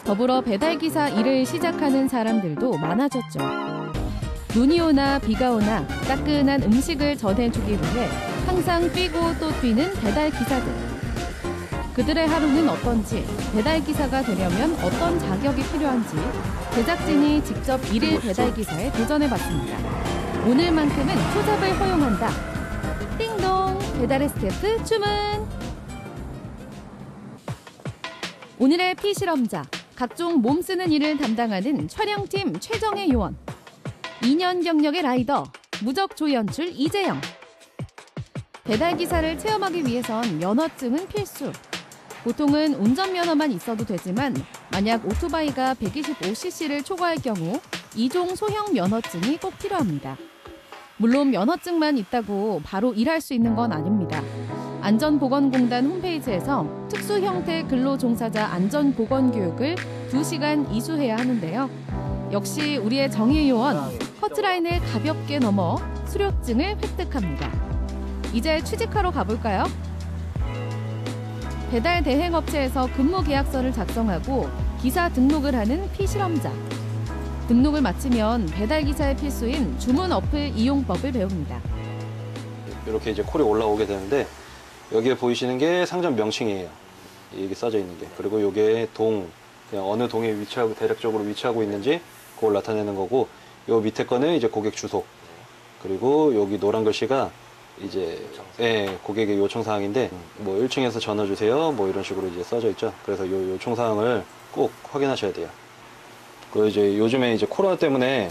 더불어 배달기사 일을 시작하는 사람들도 많아졌죠. 눈이 오나 비가 오나 따끈한 음식을 전해주기 위해 항상 뛰고 또 뛰는 배달기사들. 그들의 하루는 어떤지, 배달기사가 되려면 어떤 자격이 필요한지 제작진이 직접 일일 배달기사에 도전해봤습니다. 오늘만큼은 투잡을 허용한다. 띵동! 배달의 스태프 주문! 오늘의 피실험자, 각종 몸 쓰는 일을 담당하는 촬영팀 최정의 요원. 2년 경력의 라이더, 무적 조연출 이재영. 배달기사를 체험하기 위해선 면허증은 필수. 보통은 운전면허만 있어도 되지만 만약 오토바이가 125cc를 초과할 경우 2종 소형 면허증이 꼭 필요합니다. 물론 면허증만 있다고 바로 일할 수 있는 건 아닙니다. 안전보건공단 홈페이지에서 특수 형태 근로종사자 안전보건교육을 2시간 이수해야 하는데요. 역시 우리의 정의 요원, 커트라인을 가볍게 넘어 수료증을 획득합니다. 이제 취직하러 가볼까요? 배달 대행업체에서 근무 계약서를 작성하고 기사 등록을 하는 피실험자. 등록을 마치면 배달기사의 필수인 주문 어플 이용법을 배웁니다. 이렇게 이제 콜이 올라오게 되는데 여기에 보이시는 게 상점 명칭이에요. 이게 써져 있는 게. 그리고 이게 그냥 어느 동에 대략적으로 위치하고 있는지 그걸 나타내는 거고, 요 밑에 거는 이제 고객 주소. 그리고 여기 노란 글씨가 이제 고객의 요청사항인데 뭐 1층에서 전화 주세요 뭐 이런 식으로 이제 써져 있죠. 그래서 요 요청사항을 꼭 확인하셔야 돼요. 그리고 이제 요즘에 이제 코로나 때문에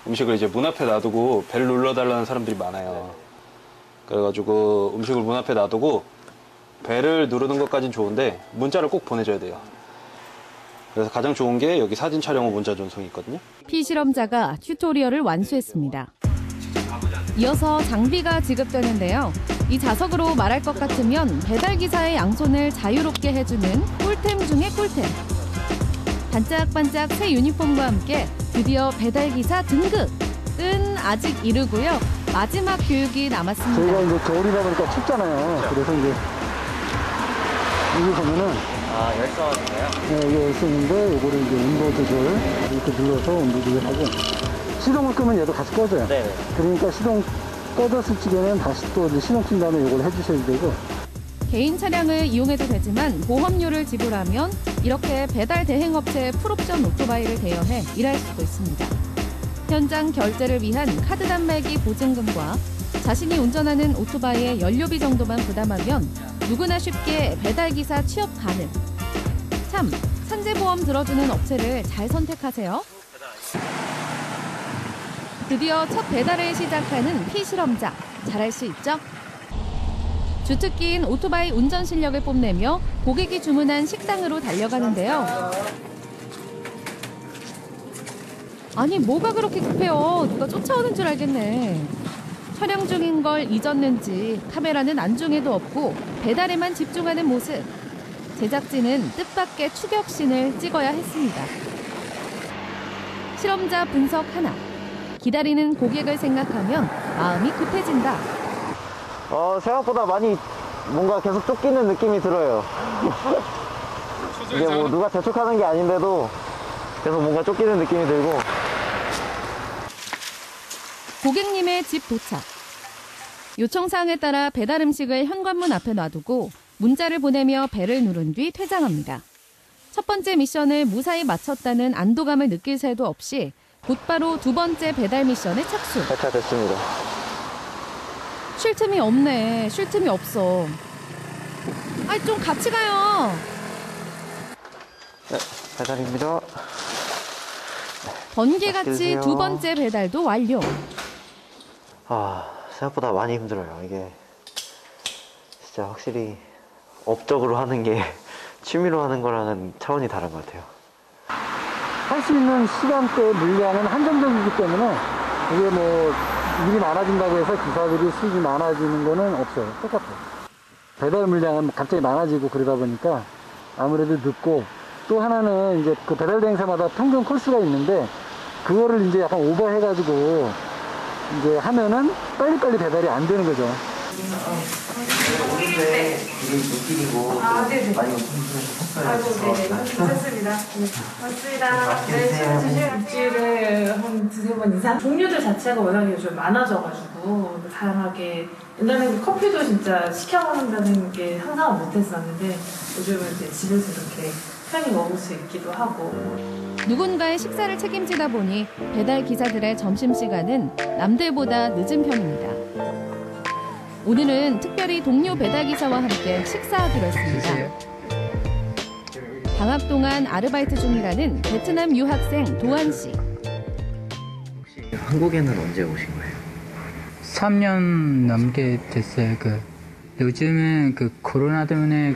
음식을 이제 문 앞에 놔두고 벨 눌러달라는 사람들이 많아요. 그래가지고 음식을 문 앞에 놔두고 벨을 누르는 것까진 좋은데 문자를 꼭 보내줘야 돼요. 그래서 가장 좋은 게 여기 사진 촬영 후 문자 전송이 있거든요. 피실험자가 튜토리얼을 완수했습니다. 이어서 장비가 지급되는데요. 이 자석으로 말할 것 같으면 배달기사의 양손을 자유롭게 해주는 꿀템 중의 꿀템. 반짝반짝 새 유니폼과 함께 드디어 배달기사 등급은 아직 이르고요. 마지막 교육이 남았습니다. 저희가 이제 겨울이다 보니까 춥잖아요. 그래서 이제 여기 보면은 열선인가요? 네, 이게 열선인데 이거를 이제 온도 조절 이렇게 눌러서 온도 조절하고 시동을 끄면 얘도 같이 꺼져요. 네. 그러니까 시동 꺼졌을 적에는 다시 또 이제 시동 킨 다음에 이걸 해주셔야 되고. 개인 차량을 이용해도 되지만 보험료를 지불하면 이렇게 배달 대행업체의 풀옵션 오토바이를 대여해 일할 수도 있습니다. 현장 결제를 위한 카드 단말기 보증금과 자신이 운전하는 오토바이의 연료비 정도만 부담하면 누구나 쉽게 배달기사 취업 가능. 참, 산재보험 들어주는 업체를 잘 선택하세요. 드디어 첫 배달을 시작하는 피실험자. 잘할 수 있죠? 주특기인 오토바이 운전 실력을 뽐내며 고객이 주문한 식당으로 달려가는데요. 아니 뭐가 그렇게 급해요. 누가 쫓아오는 줄 알겠네. 촬영 중인 걸 잊었는지 카메라는 안중에도 없고 배달에만 집중하는 모습. 제작진은 뜻밖의 추격신을 찍어야 했습니다. 실험자 분석 하나. 기다리는 고객을 생각하면 마음이 급해진다. 생각보다 많이 뭔가 계속 쫓기는 느낌이 들어요. 이게 뭐 누가 재촉하는 게 아닌데도 계속 뭔가 쫓기는 느낌이 들고. 고객님의 집 도착. 요청사항에 따라 배달 음식을 현관문 앞에 놔두고 문자를 보내며 벨을 누른 뒤 퇴장합니다. 첫 번째 미션을 무사히 마쳤다는 안도감을 느낄 새도 없이 곧바로 두 번째 배달 미션에 착수. 배달됐습니다. 쉴 틈이 없네. 쉴 틈이 없어. 아이 좀 같이 가요. 네, 배달입니다. 번개같이 두 번째 배달도 완료. 생각보다 많이 힘들어요. 이게 진짜 확실히 업적으로 하는 게 취미로 하는 거랑은 차원이 다른 것 같아요. 할 수 있는 시간대 물량은 한정적이기 때문에 이게 뭐 일이 많아진다고 해서 기사들이 수익이 많아지는 거는 없어요. 똑같아요. 배달 물량은 갑자기 많아지고 그러다 보니까 아무래도 늦고, 또 하나는 이제 그 배달 대행사마다 평균 콜수가 있는데 그거를 이제 약간 오버해가지고 이제 하면은 빨리빨리 배달이 안 되는 거죠. 오는데 되게 느끼고 네네. 많이 아이고, 네네. 괜찮습니다. 맞습니다. 네, 일주일에 한 두세 번 이상? 종류들 자체가 워낙에 요즘 많아져가지고 다양하게, 옛날에는 커피도 진짜 시켜 먹는다는 게 상상을 못했었는데 요즘은 이제 집에서 이렇게 편히 먹을 수 있기도 하고. 누군가의 식사를 책임지다 보니 배달 기사들의 점심시간은 남들보다 늦은 편입니다. 오늘은 특별히 동료 배달기사와 함께 식사하기로 했습니다. 방학 동안 아르바이트 중이라는 베트남 유학생 도한 씨. 한국에는 언제 오신 거예요? 3년 넘게 됐어요. 요즘은 코로나 때문에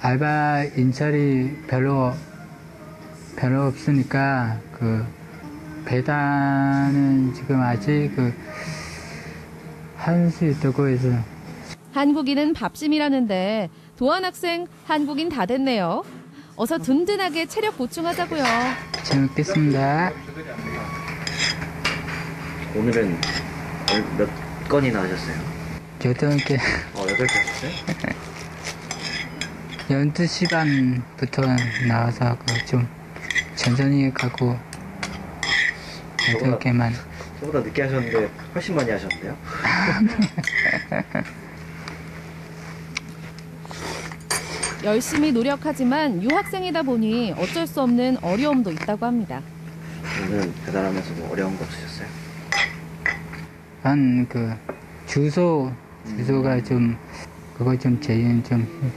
알바 인철이 별로 없으니까 배달은 지금 아직 할 수 있다고 해서. 한국인은 밥심이라는데 도한 학생 한국인 다 됐네요. 어서 든든하게 체력 보충하자고요. 잘 먹겠습니다. 오늘은 몇 건이나 하셨어요? 8개. 8개 하셨어요? 12시 반부터 나와서 좀 천천히 가고 8개만. 저보다 늦게 하셨는데 훨씬 많이 하셨는데요? 열심히 노력하지만 유학생이다 보니 어쩔 수 없는 어려움도 있다고 합니다. 오늘 배달하면서 뭐 어려운 거 없으셨어요? 주소가 그거 제일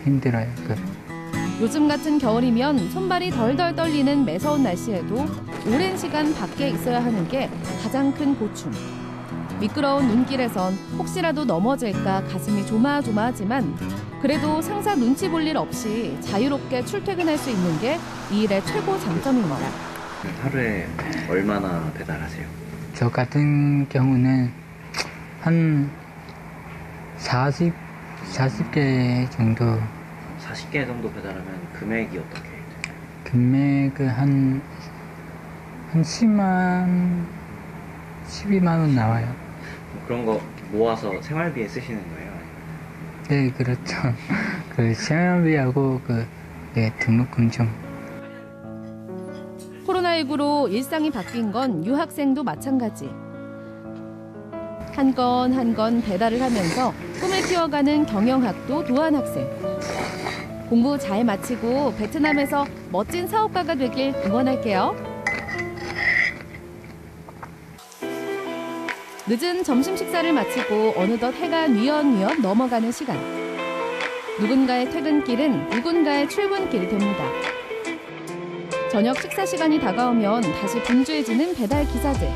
힘들어요. 요즘 같은 겨울이면 손발이 덜덜 떨리는 매서운 날씨에도 오랜 시간 밖에 있어야 하는 게 가장 큰 고충. 미끄러운 눈길에선 혹시라도 넘어질까 가슴이 조마조마하지만 그래도 상사 눈치 볼 일 없이 자유롭게 출퇴근할 수 있는 게 이 일의 최고 장점입니다. 하루에 얼마나 배달하세요? 저 같은 경우는 한 40개 정도. 40개 정도 배달하면 금액이 어떻게 돼요? 금액은 한 12만 원 나와요. 그런 거 모아서 생활비에 쓰시는 거예요? 네, 그렇죠. 생활비하고 등록금 좀. 코로나19로 일상이 바뀐 건 유학생도 마찬가지. 한 건 한 건 배달을 하면서 꿈을 키워가는 경영학도 도한 학생. 공부 잘 마치고 베트남에서 멋진 사업가가 되길 응원할게요. 늦은 점심 식사를 마치고 어느덧 해가 뉘엿뉘엿 넘어가는 시간. 누군가의 퇴근길은 누군가의 출근길이 됩니다. 저녁 식사 시간이 다가오면 다시 분주해지는 배달 기사들.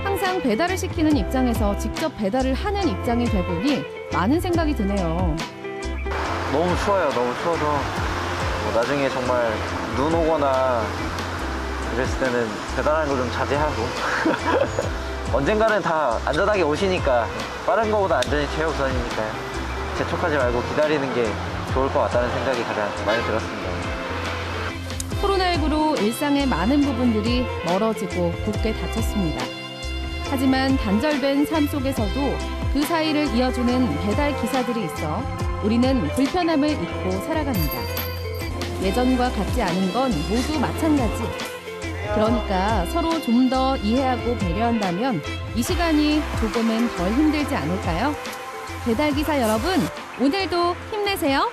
항상 막상 배달을 시키는 입장에서 직접 배달을 하는 입장이 돼보니 많은 생각이 드네요. 너무 추워요. 너무 추워서 나중에 정말 눈 오거나 이랬을 때는 배달하는 걸 좀 자제하고 언젠가는 다 안전하게 오시니까 빠른 거보다 안전이 최우선이니까요. 재촉하지 말고 기다리는 게 좋을 것 같다는 생각이 가장 많이 들었습니다. 코로나19로 일상의 많은 부분들이 멀어지고 굳게 닫혔습니다. 하지만 단절된 삶 속에서도 그 사이를 이어주는 배달 기사들이 있어 우리는 불편함을 잊고 살아갑니다. 예전과 같지 않은 건 모두 마찬가지. 그러니까 서로 좀 더 이해하고 배려한다면 이 시간이 조금은 덜 힘들지 않을까요? 배달기사 여러분, 오늘도 힘내세요.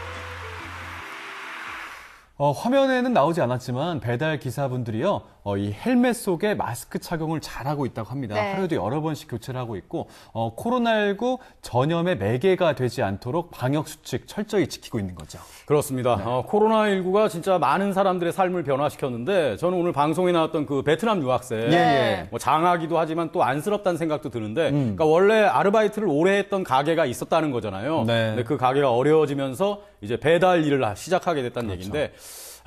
화면에는 나오지 않았지만 배달 기사분들이요, 이 헬멧 속에 마스크 착용을 잘하고 있다고 합니다. 네. 하루에도 여러 번씩 교체를 하고 있고, 코로나19 전염의 매개가 되지 않도록 방역 수칙 철저히 지키고 있는 거죠. 그렇습니다. 코로나19가 진짜 많은 사람들의 삶을 변화시켰는데, 저는 오늘 방송에 나왔던 그 베트남 유학생, 뭐 장하기도 하지만 또 안쓰럽다는 생각도 드는데, 그러니까 원래 아르바이트를 오래 했던 가게가 있었다는 거잖아요. 근데 그 가게가 어려워지면서 이제 배달 일을 시작하게 됐다는 얘기인데,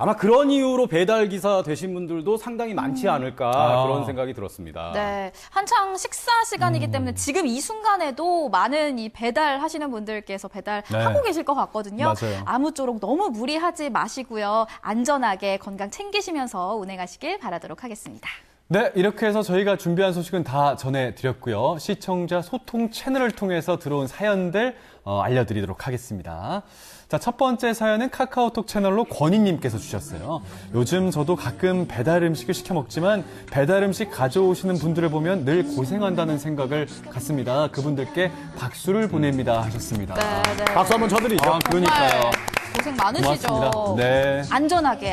아마 그런 이유로 배달 기사 되신 분들도 상당히 많지 않을까 그런 생각이 들었습니다. 네, 한창 식사 시간이기 때문에 지금 이 순간에도 많은 이 배달하시는 분들께서 배달하고 계실 것 같거든요. 맞아요. 아무쪼록 너무 무리하지 마시고요. 안전하게 건강 챙기시면서 운행하시길 바라도록 하겠습니다. 네, 이렇게 해서 저희가 준비한 소식은 다 전해드렸고요. 시청자 소통 채널을 통해서 들어온 사연들 알려드리도록 하겠습니다. 자, 첫 번째 사연은 카카오톡 채널로 권희님께서 주셨어요. 요즘 저도 가끔 배달 음식을 시켜 먹지만 배달 음식 가져오시는 분들을 보면 늘 고생한다는 생각을 갖습니다. 그분들께 박수를 보냅니다 하셨습니다. 네. 박수 한번 쳐드리죠. 그러니까요. 고생 많으시죠. 고맙습니다. 네.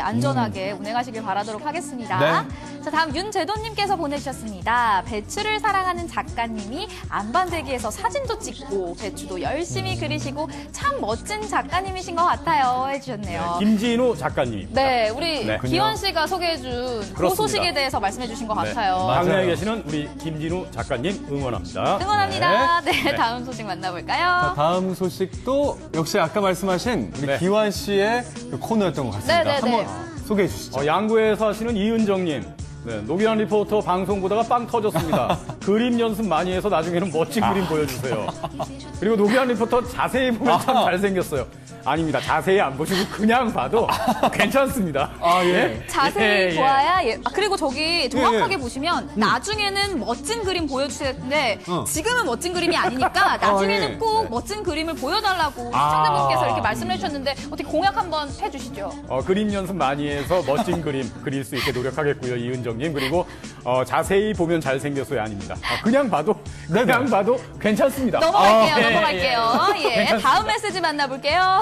안전하게 운행하시길 바라도록 하겠습니다. 네. 자, 다음 윤재돈님께서 보내주셨습니다. 배추를 사랑하는 작가님이 안반대기에서 사진도 찍고 배추도 열심히 그리시고 참 멋진 작가님이신 것 같아요 해주셨네요. 김진우 작가님입니다. 네, 우리 기원 씨가 소개해준 그 소식에 대해서 말씀해주신 것 같아요. 방송에 계시는 우리 김진우 작가님 응원합니다. 응원합니다. 네, 다음 소식 만나볼까요? 자, 다음 소식도 역시 아까 말씀하신 우리 기환 씨의 그 코너였던 것 같습니다. 한번 소개해 주시죠. 양구에 사시는 이은정님. 네, 노기란 리포터 방송 보다가 빵 터졌습니다. 그림 연습 많이 해서 나중에는 멋진 그림 보여주세요. 그리고 노기란 리포터 자세히 보면 참 잘생겼어요. 아닙니다. 자세히 안 보시고 그냥 봐도 괜찮습니다. 자세히 보아야 그리고 저기 정확하게 보시면 나중에는 멋진 그림 보여주실 텐데 지금은 멋진 그림이 아니니까 나중에는 꼭 멋진 그림을 보여달라고 시청자분께서 이렇게 말씀을 해주셨는데 어떻게 공약 한번 해주시죠. 그림 연습 많이 해서 멋진 그림 그릴 수 있게 노력하겠고요. 이은정님. 그리고 자세히 보면 잘생겼어요. 아닙니다. 그냥 봐도 괜찮습니다. 넘어갈게요. 다음 메시지 만나볼게요.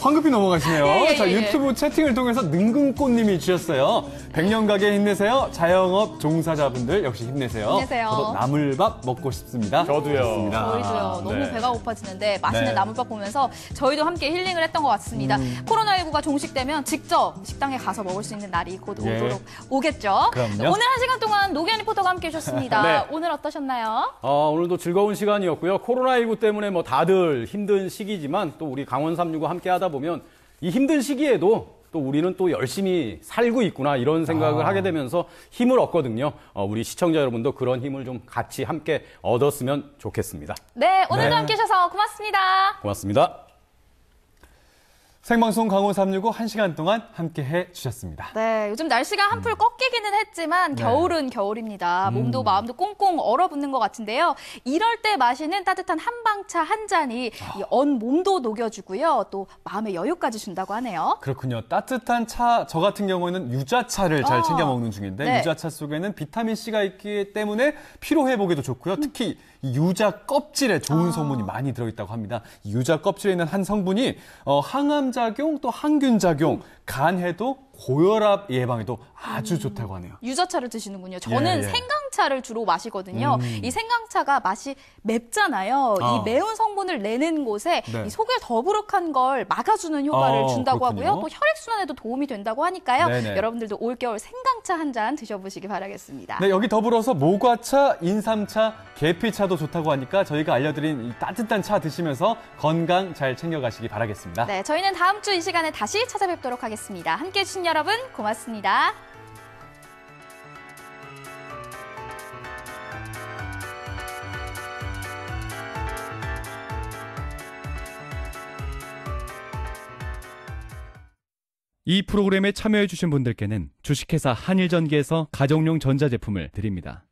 황급히 넘어가시네요. 자, 예. 유튜브 채팅을 통해서 능금꽃님이 주셨어요. 100년 가게 힘내세요. 자영업 종사자분들 역시 힘내세요. 저도 나물밥 먹고 싶습니다. 저도요. 저희도요. 너무 배가 고파지는데 맛있는 나물밥 보면서 저희도 함께 힐링을 했던 것 같습니다. 코로나19가 종식되면 직접 식당에 가서 먹을 수 있는 날이 곧 오겠죠. 그럼요. 오늘 1시간 동안 노기현 리포터가 함께 해주셨습니다. 오늘 어떠셨나요? 오늘도 즐거운 시간이었고요. 코로나19 때문에 뭐 다들 힘든 시기지만 또 우리 강원 365 함께 하다 보면 이 힘든 시기에도 또 우리는 또 열심히 살고 있구나 이런 생각을 하게 되면서 힘을 얻거든요. 우리 시청자 여러분도 그런 힘을 좀 같이 함께 얻었으면 좋겠습니다. 네, 오늘도 함께 해주셔서 고맙습니다. 고맙습니다. 생방송 강원 365 1시간 동안 함께해 주셨습니다. 네, 요즘 날씨가 한풀 꺾이기는 했지만 겨울은 겨울입니다. 몸도 마음도 꽁꽁 얼어붙는 것 같은데요. 이럴 때 마시는 따뜻한 한방차 한 잔이 언 몸도 녹여주고요. 또 마음의 여유까지 준다고 하네요. 그렇군요. 따뜻한 차, 저 같은 경우에는 유자차를 잘 챙겨 먹는 중인데 유자차 속에는 비타민C가 있기 때문에 피로 회복에도 좋고요. 특히 이 유자 껍질에 좋은 성분이 많이 들어있다고 합니다. 이 유자 껍질에 있는 한 성분이 항암작용 또 항균작용, 간 해독, 고혈압 예방에도 아주 좋다고 하네요. 유자차를 드시는군요. 저는 생강차를 주로 마시거든요. 이 생강차가 맛이 맵잖아요. 이 매운 성분을 내는 곳에 이 속에 더부룩한 걸 막아주는 효과를 준다고 그렇군요. 하고요. 또 혈액순환에도 도움이 된다고 하니까요. 네네. 여러분들도 올겨울 생강차 한 잔 드셔보시기 바라겠습니다. 네, 여기 더불어서 모과차, 인삼차, 계피차도 좋다고 하니까 저희가 알려드린 이 따뜻한 차 드시면서 건강 잘 챙겨가시기 바라겠습니다. 네, 저희는 다음 주 이 시간에 다시 찾아뵙도록 하겠습니다. 함께해 주신 여러분 고맙습니다. 이 프로그램에 참여해주신 분들께는 주식회사 한일전기에서 가정용 전자제품을 드립니다.